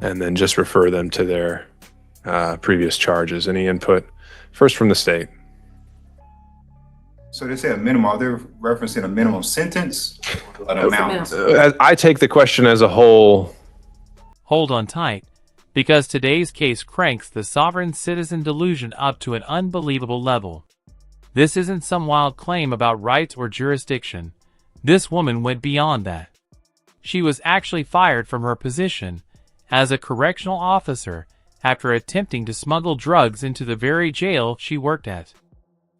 and then just refer them to their previous charges. Any input? First from the state. So they say a minimum. Are they referencing a minimum sentence or an amount? I take the question as a whole. Hold on tight, because today's case cranks the sovereign citizen delusion up to an unbelievable level. This isn't some wild claim about rights or jurisdiction. This woman went beyond that. She was actually fired from her position as a correctional officer after attempting to smuggle drugs into the very jail she worked at.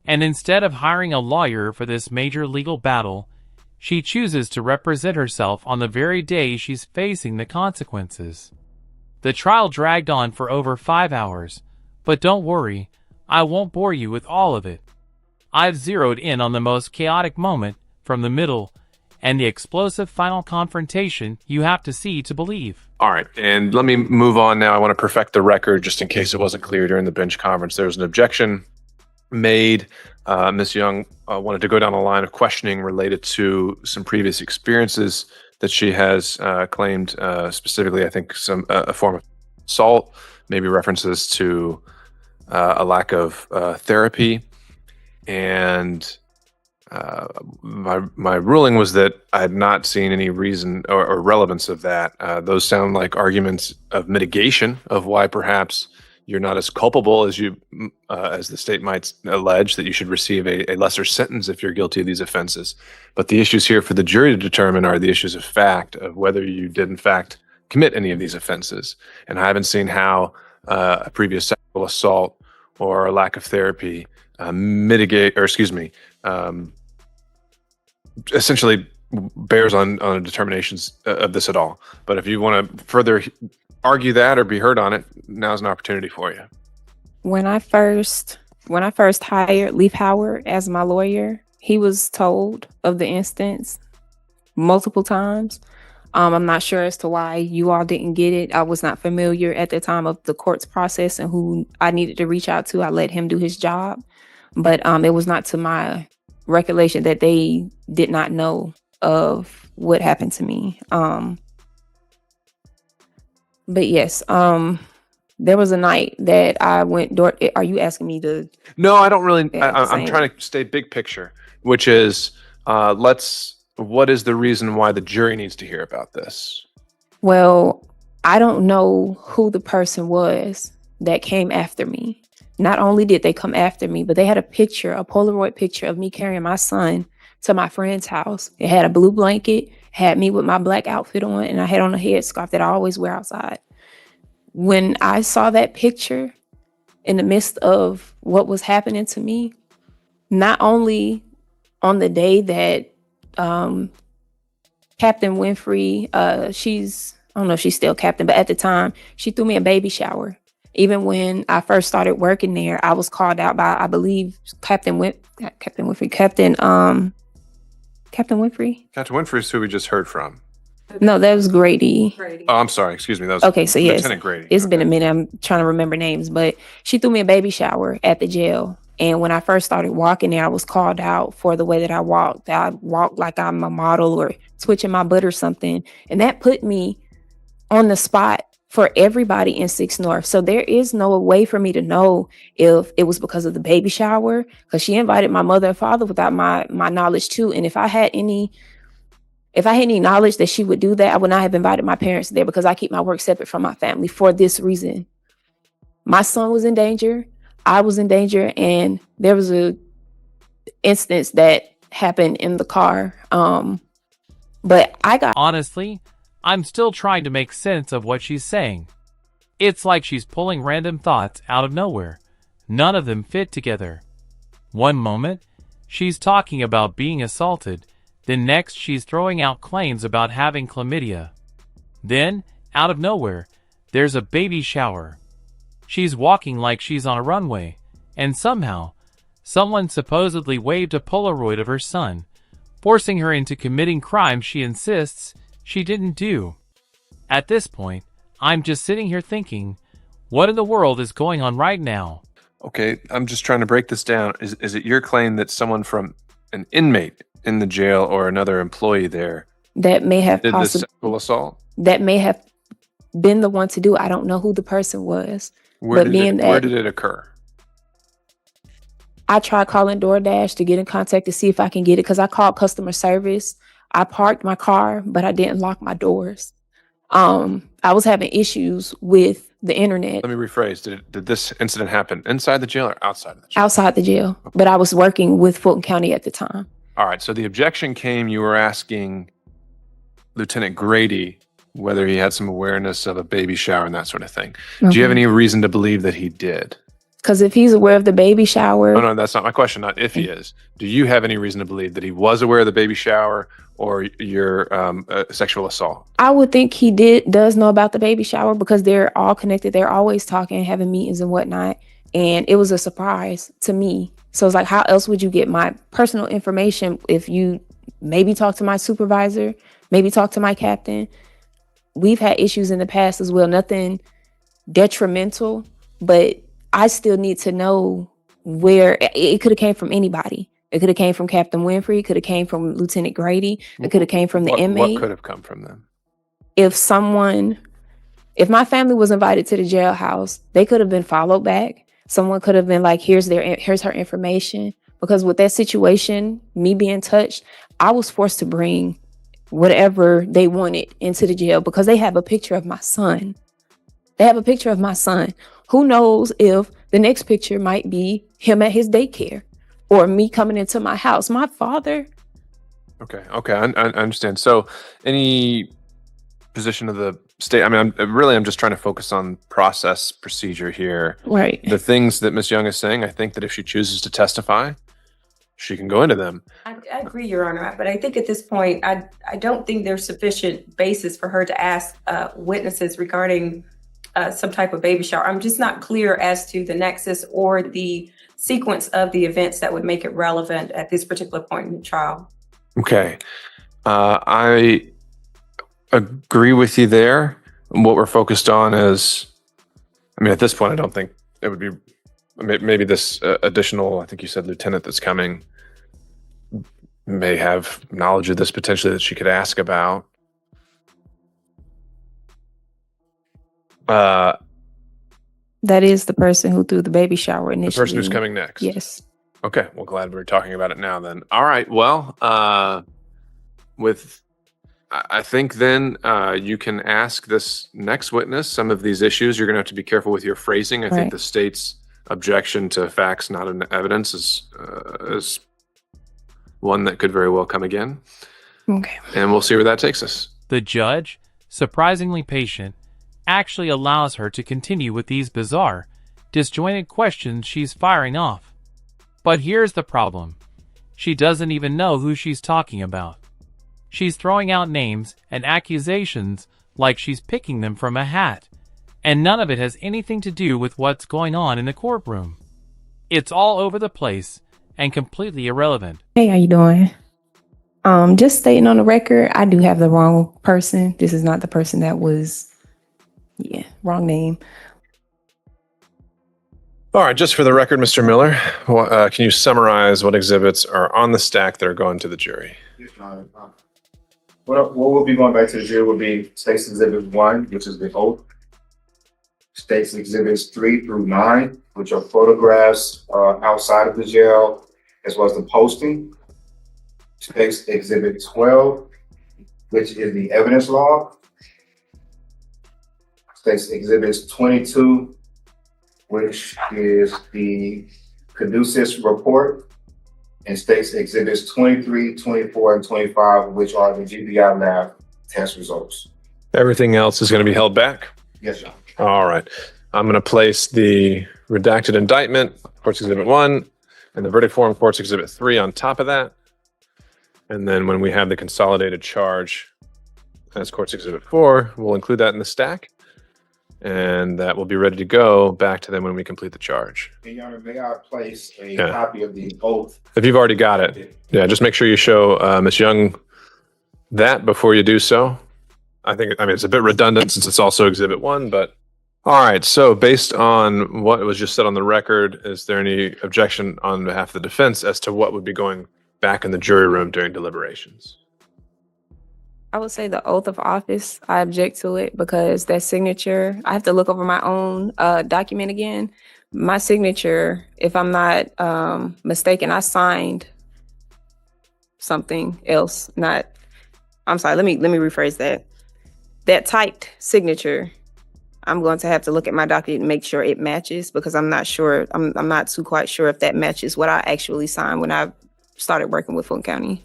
And instead of hiring a lawyer for this major legal battle, she chooses to represent herself on the very day she's facing the consequences. The trial dragged on for over 5 hours, but don't worry, I won't bore you with all of it. I've zeroed in on the most chaotic moment from the middle and the explosive final confrontation you have to see to believe. All right, and let me move on now. I want to perfect the record just in case it wasn't clear during the bench conference. There was an objection made. Ms. Young wanted to go down a line of questioning related to some previous experiences that she has claimed, specifically, I think, a form of assault, maybe references to a lack of therapy. And my ruling was that I had not seen any reason or relevance of that. Those sound like arguments of mitigation of why perhaps you're not as culpable as as the state might allege, that you should receive a lesser sentence if you're guilty of these offenses. But the issues here for the jury to determine are the issues of fact, of whether you did in fact commit any of these offenses. And I haven't seen how a previous sexual assault or a lack of therapy essentially bears on determinations of this at all. But if you want to further argue that or be heard on it, now's an opportunity for you. When I first hired Leaf Howard as my lawyer, he was told of the instance multiple times. I'm not sure as to why you all didn't get it. I was not familiar at the time of the court's process and who I needed to reach out to. I let him do his job, but it was not to my recollection that they did not know of what happened to me. But yes, there was a night that I went door. Are you asking me to? No, I don't really. I'm trying to stay big picture, which is what is the reason why the jury needs to hear about this? Well, I don't know who the person was that came after me. Not only did they come after me, but they had a Polaroid picture of me carrying my son to my friend's house. It had a blue blanket, had me with my black outfit on, and I had on a headscarf that I always wear outside. When I saw that picture in the midst of what was happening to me, not only on the day that Captain Winfrey, I don't know if she's still captain, but at the time, she threw me a baby shower. Even when I first started working there, I was called out by, I believe, Captain Winfrey. Captain Winfrey? Captain Winfrey is who we just heard from. No, that was Grady. Oh, I'm sorry. Excuse me. That was okay. So yes, Lieutenant Grady. It's been a minute. I'm trying to remember names, but she threw me a baby shower at the jail. And when I first started walking there, I was called out for the way that I walked. I walked like I'm a model or twitching my butt or something. And that put me on the spot for everybody in 6 North. So there is no way for me to know if it was because of the baby shower, because she invited my mother and father without my knowledge too. And if I had any knowledge that she would do that, I would not have invited my parents there, because I keep my work separate from my family for this reason. My son was in danger. I was in danger. And there was a instance that happened in the car. But Honestly, I'm still trying to make sense of what she's saying. It's like she's pulling random thoughts out of nowhere. None of them fit together. One moment, she's talking about being assaulted. Then next, she's throwing out claims about having chlamydia. Then, out of nowhere, there's a baby shower. She's walking like she's on a runway. And somehow, someone supposedly waved a Polaroid of her son, forcing her into committing crimes she insists she didn't do. At this point, I'm just sitting here thinking, what in the world is going on right now? Okay, I'm just trying to break this down. Is it your claim that someone from an inmate in the jail or another employee there that may have did this sexual assault? That may have been the one to do it. I don't know who the person was. Where But where did it occur? I tried calling DoorDash to get in contact to see if I can get it because I called customer service. I parked my car, but I didn't lock my doors. I was having issues with the internet Let me rephrase. Did this incident happen inside the jail or outside of the jail? outside the jail, but I was working with Fulton County at the time. All right. So the objection came. You were asking Lieutenant Grady whether he had some awareness of a baby shower and that sort of thing. Do you have any reason to believe that he did? Because if he's aware of the baby shower, Oh, no, that's not my question. Not if he is. Do you have any reason to believe that he was aware of the baby shower or your sexual assault? I would think he does know about the baby shower because they're all connected. They're always talking, having meetings and whatnot. And it was a surprise to me. So it's like, how else would you get my personal information if you maybe talk to my supervisor, maybe talk to my captain? We've had issues in the past as well, nothing detrimental, but I still need to know where it could have came from anybody. It could have came from Captain Winfrey. It could have came from Lieutenant Grady. It could have came from the inmate. What could have come from them? If my family was invited to the jailhouse, they could have been followed back. Someone could have been like, here's her information. Because with that situation, me being touched, I was forced to bring whatever they wanted into the jail because they have a picture of my son. They have a picture of my son. Who knows if the next picture might be him at his daycare or me coming into my house. My father. Okay. I understand. So any position of the state, I mean, I'm just trying to focus on process procedure here. Right. The things that Ms. Young is saying, I think that if she chooses to testify, she can go into them. I agree, Your Honor, but I think at this point, I don't think there's sufficient basis for her to ask witnesses regarding some type of baby shower. I'm just not clear as to the nexus or the sequence of the events that would make it relevant at this particular point in the trial. Okay. I agree with you there. What we're focused on is, I mean, at this point, I don't think it would be, maybe this additional, I think you said lieutenant that's coming may have knowledge of this potentially that she could ask about. That is the person who threw the baby shower initially. The person who's coming next. Yes. Okay. Well, glad we're talking about it now then. All right. Well, I think then you can ask this next witness some of these issues. You're going to have to be careful with your phrasing. I think the state's objection to facts, not in evidence, is one that could very well come again. Okay. And we'll see where that takes us. The judge, surprisingly patient, actually allows her to continue with these bizarre, disjointed questions she's firing off. But here's the problem. She doesn't even know who she's talking about. She's throwing out names and accusations like she's picking them from a hat, and none of it has anything to do with what's going on in the courtroom. It's all over the place and completely irrelevant. Hey, how you doing? Just stating on the record, I do have the wrong person. This is not the person that was, wrong name. All right, just for the record, Mr. Miller, can you summarize what exhibits are on the stack that are going to the jury? What will be going back to the jury will be State's Exhibit 1, which is the oath. State's Exhibits 3 through 9, which are photographs outside of the jail, as well as the posting. State's Exhibit 12, which is the evidence log. State's Exhibits 22, which is the caduceus report. And State's Exhibits 23, 24, and 25, which are the GBI lab test results. Everything else is going to be held back? Yes, sir. All right. I'm going to place the redacted indictment, Court's Exhibit 1, and the verdict form, Court's Exhibit 3 on top of that. And then when we have the consolidated charge as Court's Exhibit 4, we'll include that in the stack. And that will be ready to go back to them when we complete the charge. And Your Honor, may I place a copy of the oath? If you've already got it, just make sure you show Ms. Young that before you do so. I mean, it's a bit redundant since it's also Exhibit 1, but all right. So based on what was just said on the record, is there any objection on behalf of the defense as to what would be going back in the jury room during deliberations? I would say the oath of office. I object to it because that signature, I have to look over my own document again. My signature, if I'm not mistaken, I signed something else. Not, I'm sorry, let me rephrase that. That typed signature, I'm going to have to look at my document and make sure it matches because I'm not sure, I'm not too quite sure if that matches what I actually signed when I started working with Fulton County.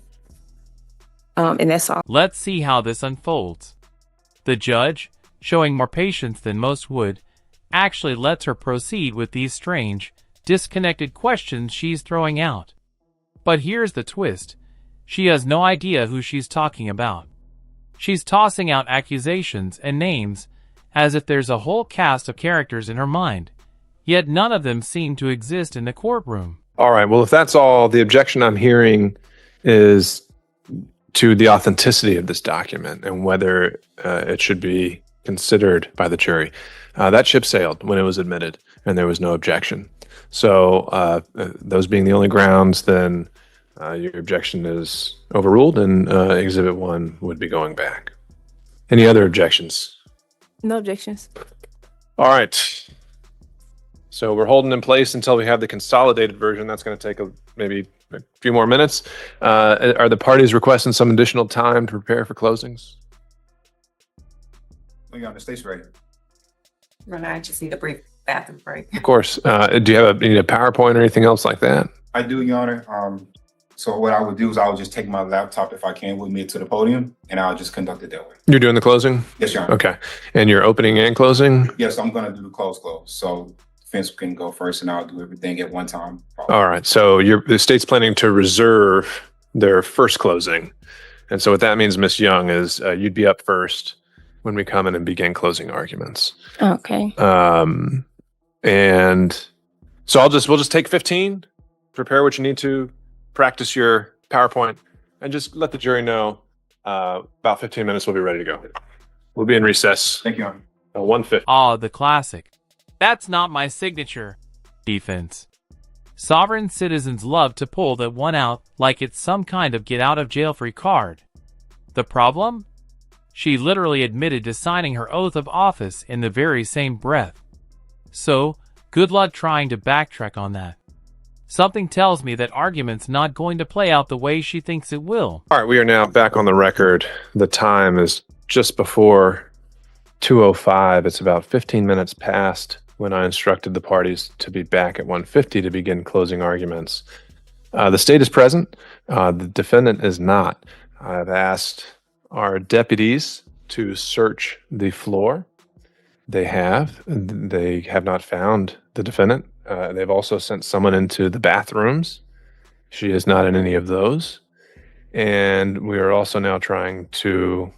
And that's all. Let's see how this unfolds. The judge, showing more patience than most would, actually lets her proceed with these strange, disconnected questions she's throwing out. But here's the twist. She has no idea who she's talking about. She's tossing out accusations and names as if there's a whole cast of characters in her mind, yet none of them seem to exist in the courtroom. All right. Well, if that's all, the objection I'm hearing is to the authenticity of this document and whether it should be considered by the jury. That ship sailed when it was admitted, and there was no objection. So those being the only grounds, then your objection is overruled, and Exhibit 1 would be going back. Any other objections? No objections. All right. So we're holding in place until we have the consolidated version. That's going to take maybe a few more minutes. Are the parties requesting some additional time to prepare for closings? Your Honor, state's ready. I just need a brief bathroom break. Of course. Do you need a PowerPoint or anything else like that? I do, Your Honor. So what I would do is I would just take my laptop, if I can, with me to the podium, and I'll just conduct it that way. You're doing the closing? Yes, Your Honor. Okay. And you're opening and closing? Yes, I'm going to do the close. So defense can go first, and I'll do everything at one time. All right. So the state's planning to reserve their first closing. And so what that means, Ms. Young, is you'd be up first when we come in and begin closing arguments. Okay. And so we'll just take 15, prepare what you need to, practice your PowerPoint, and just let the jury know about 15 minutes we'll be ready to go. We'll be in recess. Thank you, Your Honor. 1:50. Ah, the classic. That's not my signature. Defense. Sovereign citizens love to pull that one out like it's some kind of get-out-of-jail-free card. The problem? She literally admitted to signing her oath of office in the very same breath. So, good luck trying to backtrack on that. Something tells me that argument's not going to play out the way she thinks it will. All right, we are now back on the record. The time is just before 2:05. It's about 15 minutes past when I instructed the parties to be back at 1:50 to begin closing arguments. The state is present. The defendant is not. I've asked our deputies to search the floor. They have not found the defendant. They've also sent someone into the bathrooms. She is not in any of those. And we are also now trying to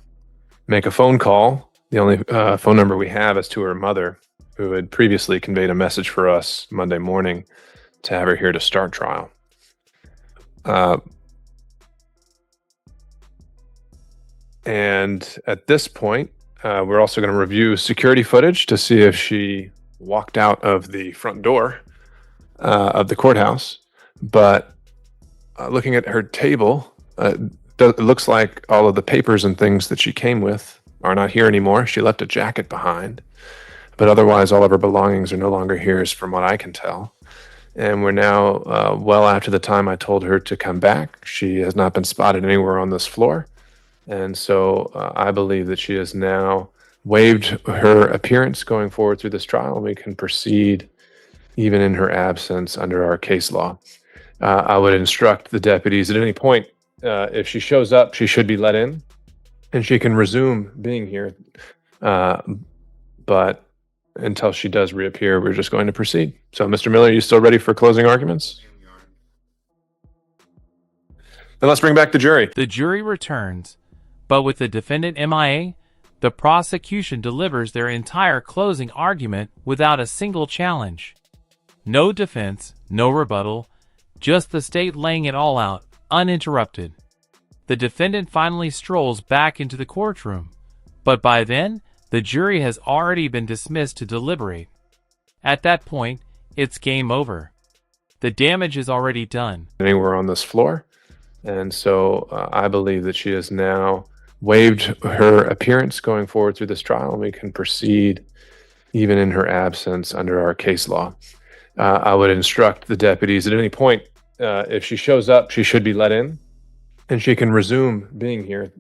make a phone call. The only phone number we have is to her mother, who had previously conveyed a message for us Monday morning to have her here to start trial. And at this point, we're also going to review security footage to see if she walked out of the front door of the courthouse. But looking at her table, it looks like all of the papers and things that she came with are not here anymore. She left a jacket behind. But otherwise, all of her belongings are no longer here, as from what I can tell. And we're now well after the time I told her to come back. She has not been spotted anywhere on this floor. And so I believe that she has now waived her appearance going forward through this trial, and we can proceed even in her absence under our case law. I would instruct the deputies at any point, if she shows up, she should be let in, and she can resume being here. But until she does reappear, we're just going to proceed. So, Mr. Miller, are you still ready for closing arguments? Then let's bring back the jury. The jury returns, but with the defendant MIA, the prosecution delivers their entire closing argument without a single challenge. No defense, no rebuttal, just the state laying it all out, uninterrupted. The defendant finally strolls back into the courtroom, but by then, the jury has already been dismissed to deliberate. At that point, it's game over. The damage is already done. Anywhere on this floor. And so I believe that she is now waived her appearance going forward through this trial, and we can proceed even in her absence under our case law. I would instruct the deputies at any point, if she shows up, she should be let in, and she can resume being here.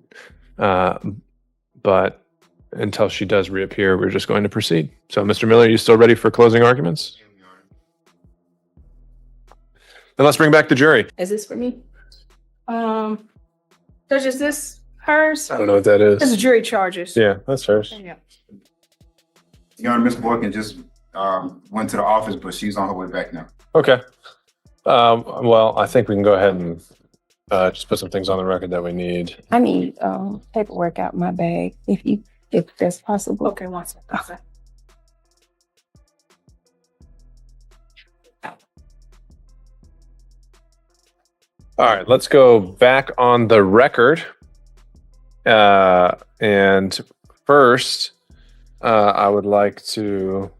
But until she does reappear, we're just going to proceed. So, Mr. Miller, are you still ready for closing arguments? Then let's bring back the jury. Is this for me? Judge, is this hers? I don't know what that This is is. jury charges. Yeah, that's hers. Yeah. Your Honor, Ms. Boykin just went to the office, but she's on her way back now. Okay. Well, I think we can go ahead and just put some things on the record that we need. I need paperwork out my bag if that's possible. Okay, one second. Okay. All right, let's go back on the record. And first, I would like to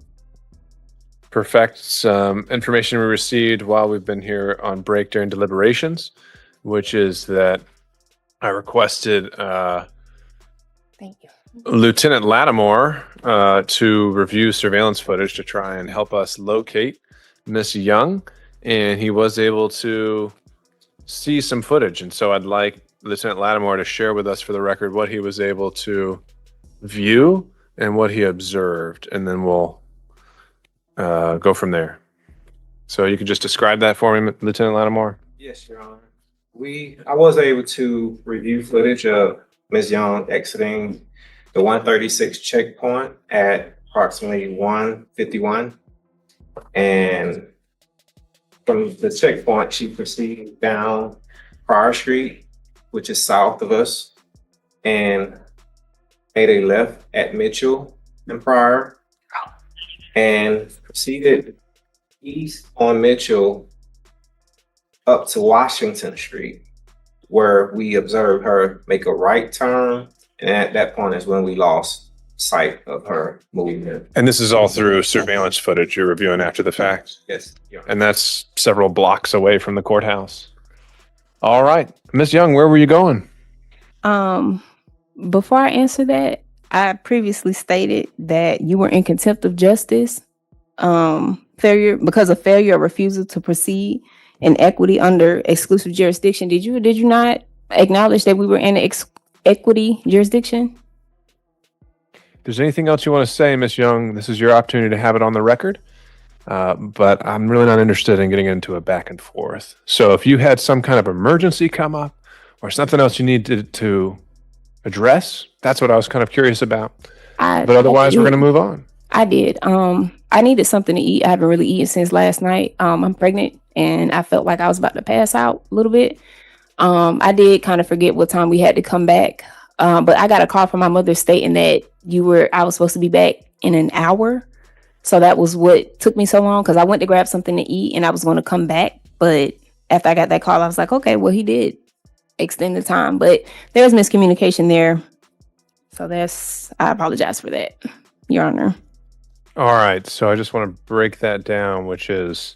perfect some information we received while we've been here on break during deliberations, which is that I requested Thank you. Lieutenant Lattimore to review surveillance footage to try and help us locate Miss Young, and he was able to see some footage. And so I'd like Lieutenant Lattimore to share with us for the record what he was able to view and what he observed, and then we'll go from there. So you could just describe that for me, Lieutenant Lattimore? Yes, Your Honor. I was able to review footage of Ms. Young exiting the 136 checkpoint at approximately 1:51. And from the checkpoint, she proceeded down Pryor Street, which is south of us, and made a left at Mitchell and Pryor, and proceeded east on Mitchell up to Washington Street, where we observed her make a right turn. And at that point is when we lost sight of her movement. And this is all through surveillance footage you're reviewing after the fact? Yes, Your Honor. And that's several blocks away from the courthouse. All right. Miss Young, where were you going? Before I answer that, I previously stated that you were in contempt of justice, because of failure or refusal to proceed in equity under exclusive jurisdiction. Did you not acknowledge that we were in equity jurisdiction? If there's anything else you want to say, Miss Young, this is your opportunity to have it on the record. But I'm really not interested in getting into a back and forth. So if you had some kind of emergency come up or something else you needed to address, that's what I was kind of curious about. But otherwise, we're going to move on. I did. I needed something to eat. I haven't really eaten since last night. I'm pregnant and I felt like I was about to pass out a little bit. I did kind of forget what time we had to come back. But I got a call from my mother stating that I was supposed to be back in an hour. So that was what took me so long, because I went to grab something to eat and I was going to come back. But after I got that call, I was like, okay, well, he did extend the time. But there was miscommunication there. So I apologize for that, Your Honor. All right. So I just want to break that down, which is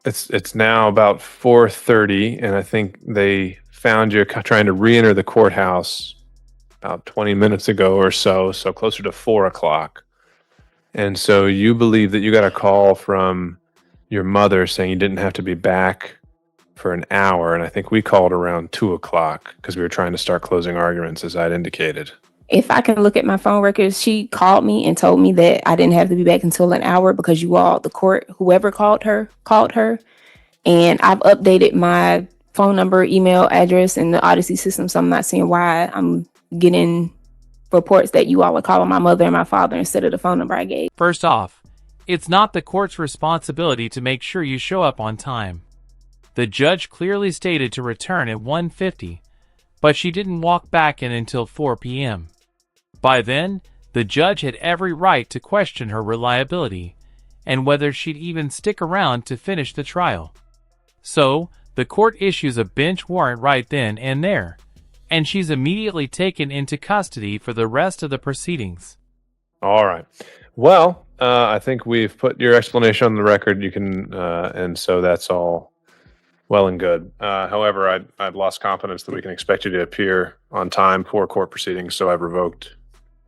it's now about 4:30, and I think they found you trying to re-enter the courthouse about 20 minutes ago or so closer to 4:00. And so you believe that you got a call from your mother saying you didn't have to be back for an hour. And I think we called around 2:00 because we were trying to start closing arguments, as I'd indicated. If I can look at my phone records, she called me and told me that I didn't have to be back until an hour because the court, whoever called her. And I've updated my phone number, email address in the Odyssey system. So I'm not seeing why I'm getting reports that you all are calling my mother and my father instead of the phone number I gave. First off, it's not the court's responsibility to make sure you show up on time. The judge clearly stated to return at 1:50, but she didn't walk back in until 4 p.m. By then, the judge had every right to question her reliability and whether she'd even stick around to finish the trial. So, the court issues a bench warrant right then and there, and she's immediately taken into custody for the rest of the proceedings. All right. Well, I think we've put your explanation on the record. You can, and so that's all Well and good. However, I've lost confidence that we can expect you to appear on time for court proceedings, so I've revoked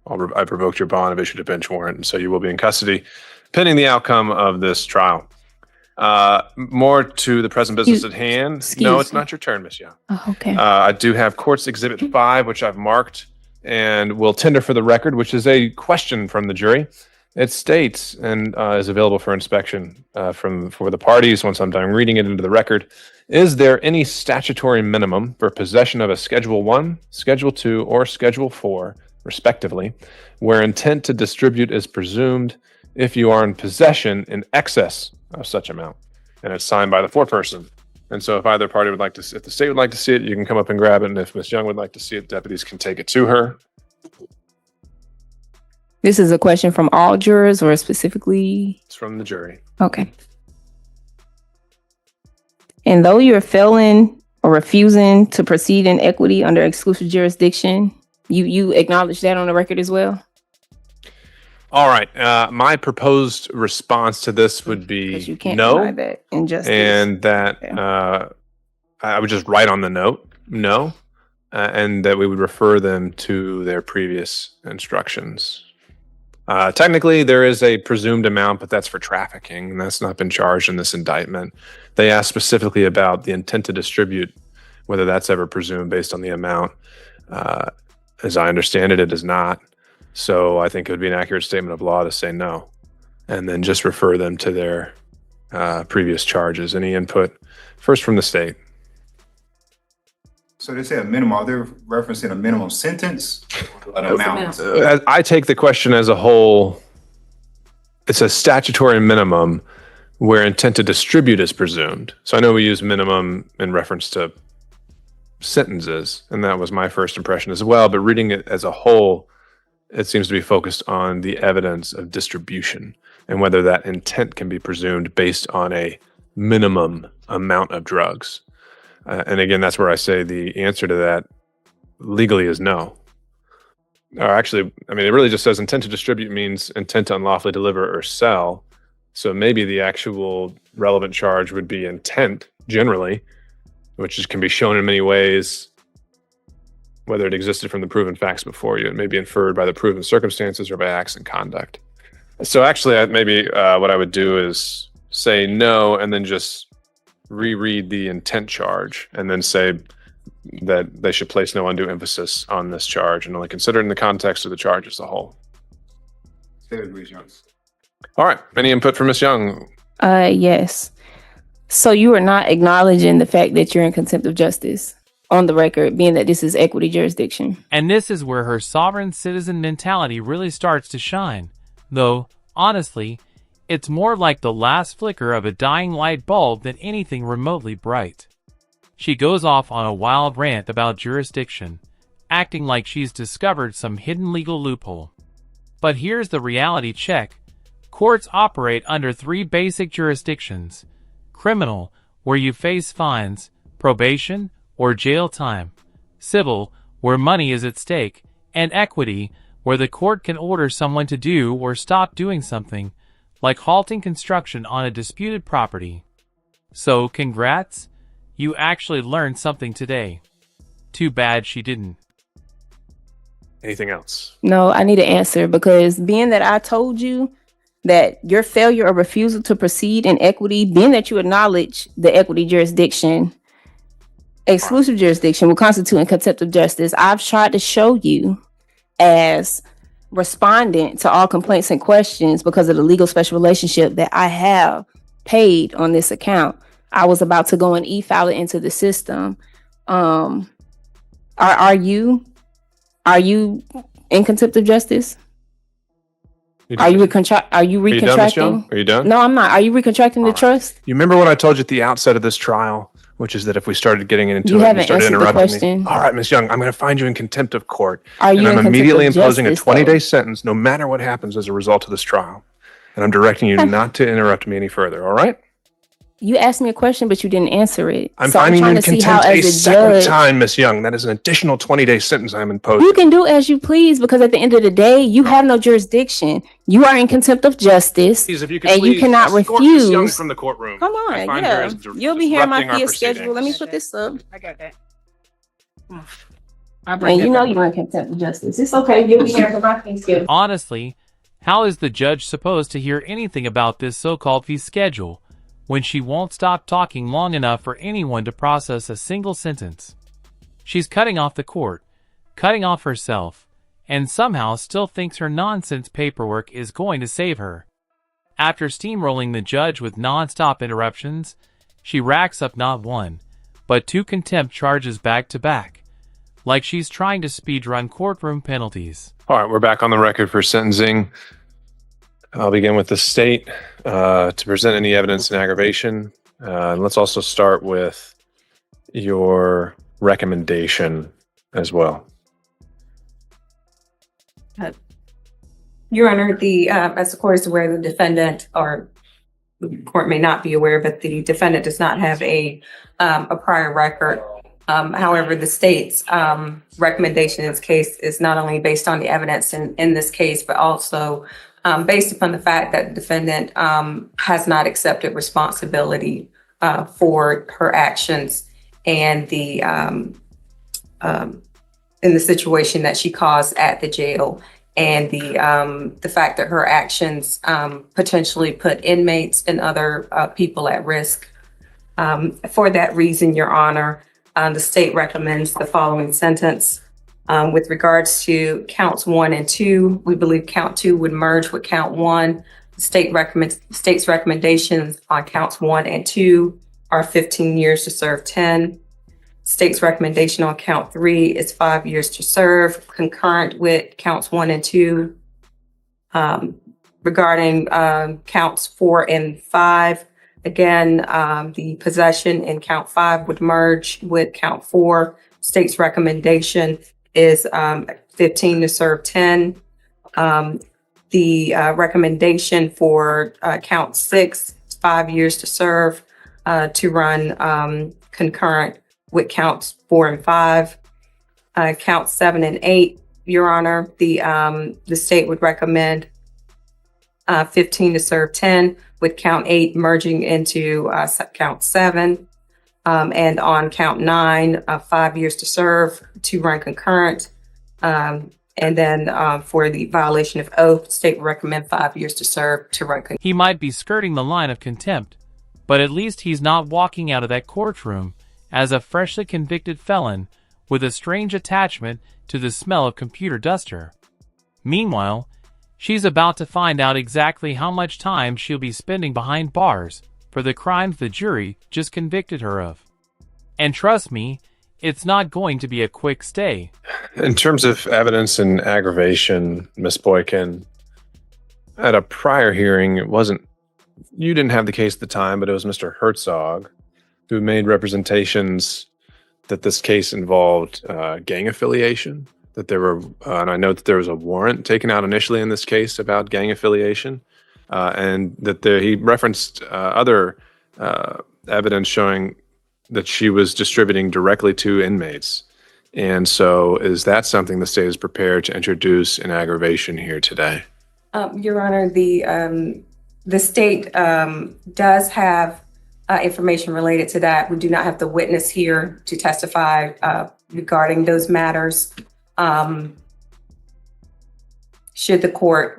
your bond, I've issued a bench warrant, and so you will be in custody pending the outcome of this trial. More to the present business at hand. No, it's not your turn, Ms. Young. Oh, okay. I do have Court's Exhibit 5, which I've marked and will tender for the record, which is a question from the jury. It states, and is available for inspection for the parties once I'm done reading it into the record. Is there any statutory minimum for possession of a Schedule 1, Schedule 2, or Schedule 4, respectively, where intent to distribute is presumed if you are in possession in excess of such amount? And it's signed by the foreperson. And so if either party would like to, if the state would like to see it, you can come up and grab it. And if Ms. Young would like to see it, deputies can take it to her. This is a question from all jurors or specifically? It's from the jury. Okay. And though you're failing or refusing to proceed in equity under exclusive jurisdiction, you acknowledge that on the record as well? All right. My proposed response to this would be Because you can't no. deny that injustice. And that I would just write on the note, no, and that we would refer them to their previous instructions. Technically, there is a presumed amount, but that's for trafficking, and that's not been charged in this indictment. They asked specifically about the intent to distribute, whether that's ever presumed based on the amount. As I understand it, it is not. So I think it would be an accurate statement of law to say no, and then just refer them to their previous charges. Any input? First from the state. So they say a minimum, are they referencing a minimum sentence? An amount? I take the question as a whole. It's a statutory minimum where intent to distribute is presumed. So I know we use minimum in reference to sentences, and that was my first impression as well. But reading it as a whole, it seems to be focused on the evidence of distribution and whether that intent can be presumed based on a minimum amount of drugs. And again, that's where I say the answer to that legally is no. Or actually, I mean, it really just says intent to distribute means intent to unlawfully deliver or sell. So maybe the actual relevant charge would be intent generally, which can be shown in many ways, whether it existed from the proven facts before you. It may be inferred by the proven circumstances or by acts and conduct. So actually, maybe what I would do is say no, and then just reread the intent charge, and then say that they should place no undue emphasis on this charge and only consider it in the context of the charge as a whole. State agrees, Young. All right. Any input from Ms. Young? Yes. So you are not acknowledging the fact that you're in contempt of justice on the record, being that this is equity jurisdiction. And this is where her sovereign citizen mentality really starts to shine. Though, honestly, it's more like the last flicker of a dying light bulb than anything remotely bright. She goes off on a wild rant about jurisdiction, acting like she's discovered some hidden legal loophole. But here's the reality check. Courts operate under 3 basic jurisdictions: criminal, where you face fines, probation, or jail time; civil, where money is at stake; and equity, where the court can order someone to do or stop doing something, like halting construction on a disputed property. So, congrats, you actually learned something today. Too bad she didn't. Anything else? No, I need an answer, because being that I told you that your failure or refusal to proceed in equity, being that you acknowledge the equity jurisdiction, exclusive jurisdiction will constitute in contempt of justice, I've tried to show you as respondent to all complaints and questions because of the legal special relationship that I have paid on this account. I was about to go and e-file it into the system. Are you in contempt of justice? Are you recontracting? Are you done, Ms. Young? Are you done? No, I'm not. Are you recontracting the trust? You remember what I told you at the outset of this trial, which is that if we started getting into You it, you haven't started answered the interrupting question. me. All right, Ms. Young, I'm going to find you in contempt of court. Are you And in I'm contempt immediately of imposing a justice, though? 20-day sentence, no matter what happens as a result of this trial. And I'm directing you not to interrupt me any further, all right? You asked me a question, but you didn't answer it. I'm So finding you trying in to see how, contempt a as a second judge, time, Miss Young. That is an additional 20-day sentence I'm imposing. you can do as you please, because at the end of the day, you have no jurisdiction. You are in contempt of justice, Please, if you could and you please cannot escort Miss Young refuse. from the courtroom. Come I on, find her yeah. as You'll be hearing my disrupting our fee schedule. Let me proceedings. put this up. I got that. And you know you're in contempt of justice. It's okay. You'll be hearing my fee schedule. Honestly, how is the judge supposed to hear anything about this so-called fee schedule when she won't stop talking long enough for anyone to process a single sentence? She's cutting off the court, cutting off herself, and somehow still thinks her nonsense paperwork is going to save her. After steamrolling the judge with nonstop interruptions, she racks up not one, but 2 contempt charges back to back, like she's trying to speedrun courtroom penalties. All right, we're back on the record for sentencing. I'll begin with the state to present any evidence in aggravation. And let's also start with your recommendation as well. Your Honor, as the court is aware, the defendant, or the court may not be aware, but the defendant does not have a prior record. However, the state's recommendation in this case is not only based on the evidence in this case, but also based upon the fact that the defendant has not accepted responsibility for her actions and in the situation that she caused at the jail, and the fact that her actions potentially put inmates and other people at risk. For that reason, Your Honor, the state recommends the following sentence. With regards to counts 1 and 2, we believe count 2 would merge with count 1. The state's recommendations on counts 1 and 2 are 15 years to serve 10. State's recommendation on count 3 is 5 years to serve, concurrent with counts 1 and 2. Regarding counts 4 and 5, again, the possession in count 5 would merge with count 4. State's recommendation is 15 to serve 10. The recommendation for count 6 is 5 years to serve to run concurrent with counts 4 and 5. Counts 7 and 8, Your Honor, the state would recommend 15 to serve 10, with count 8 merging into count 7. And on count 9, 5 years to serve to run concurrent. And then for the violation of oath, state would recommend 5 years to serve to run concurrent. He might be skirting the line of contempt, but at least he's not walking out of that courtroom as a freshly convicted felon with a strange attachment to the smell of computer duster. Meanwhile, she's about to find out exactly how much time she'll be spending behind bars for the crimes the jury just convicted her of. And trust me, it's not going to be a quick stay. In terms of evidence and aggravation, Ms. Boykin, at a prior hearing, you didn't have the case at the time, but it was Mr. Herzog who made representations that this case involved gang affiliation, that there were, and I know that there was a warrant taken out initially in this case about gang affiliation, and that he referenced other evidence showing that she was distributing directly to inmates. And so is that something the state is prepared to introduce in aggravation here today? Your Honor, the state does have information related to that. We do not have the witness here to testify regarding those matters. Should the court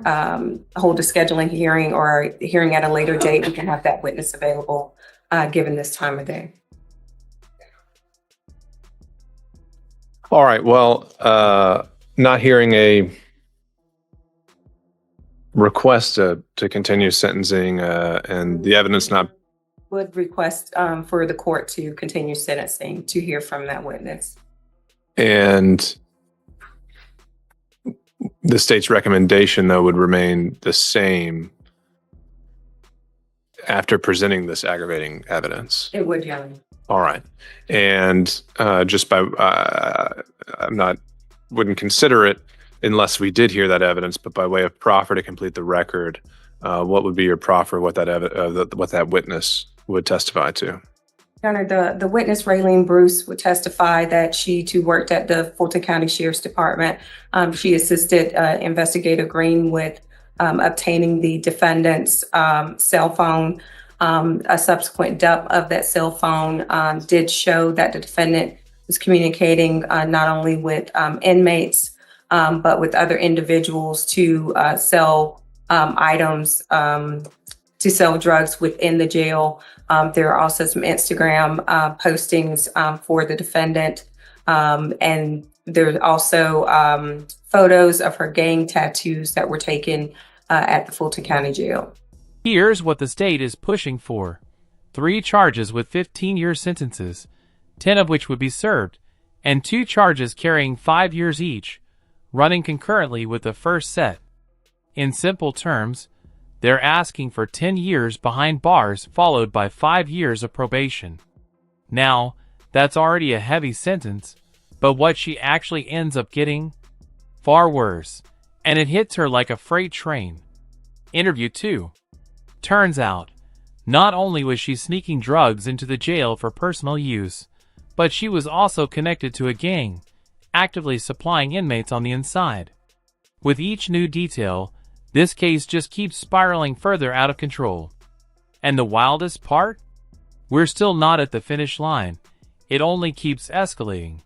hold a scheduling hearing or a hearing at a later date, we can have that witness available given this time of day. All right. Well, not hearing a request to continue sentencing and the evidence not... Would request for the court to continue sentencing to hear from that witness. And the state's recommendation, though, would remain the same after presenting this aggravating evidence. It would, Your Honor. All right. And just by, wouldn't consider it unless we did hear that evidence, but by way of proffer to complete the record, what would be your proffer, what that witness would testify to? Your Honor, the witness, Raylene Bruce, would testify that she too worked at the Fulton County Sheriff's Department. She assisted Investigator Green with obtaining the defendant's cell phone. A subsequent dump of that cell phone did show that the defendant was communicating not only with inmates, but with other individuals to sell items, to sell drugs within the jail. There are also some Instagram postings for the defendant. And there's also photos of her gang tattoos that were taken at the Fulton County Jail. Here's what the state is pushing for. 3 charges with 15-year sentences, 10 of which would be served, and 2 charges carrying 5 years each, running concurrently with the first set. In simple terms, they're asking for 10 years behind bars followed by 5 years of probation. Now, that's already a heavy sentence, but what she actually ends up getting? Far worse, and it hits her like a freight train. Interview 2. Turns out, not only was she sneaking drugs into the jail for personal use, but she was also connected to a gang, actively supplying inmates on the inside. With each new detail, this case just keeps spiraling further out of control. And the wildest part? We're still not at the finish line. It only keeps escalating.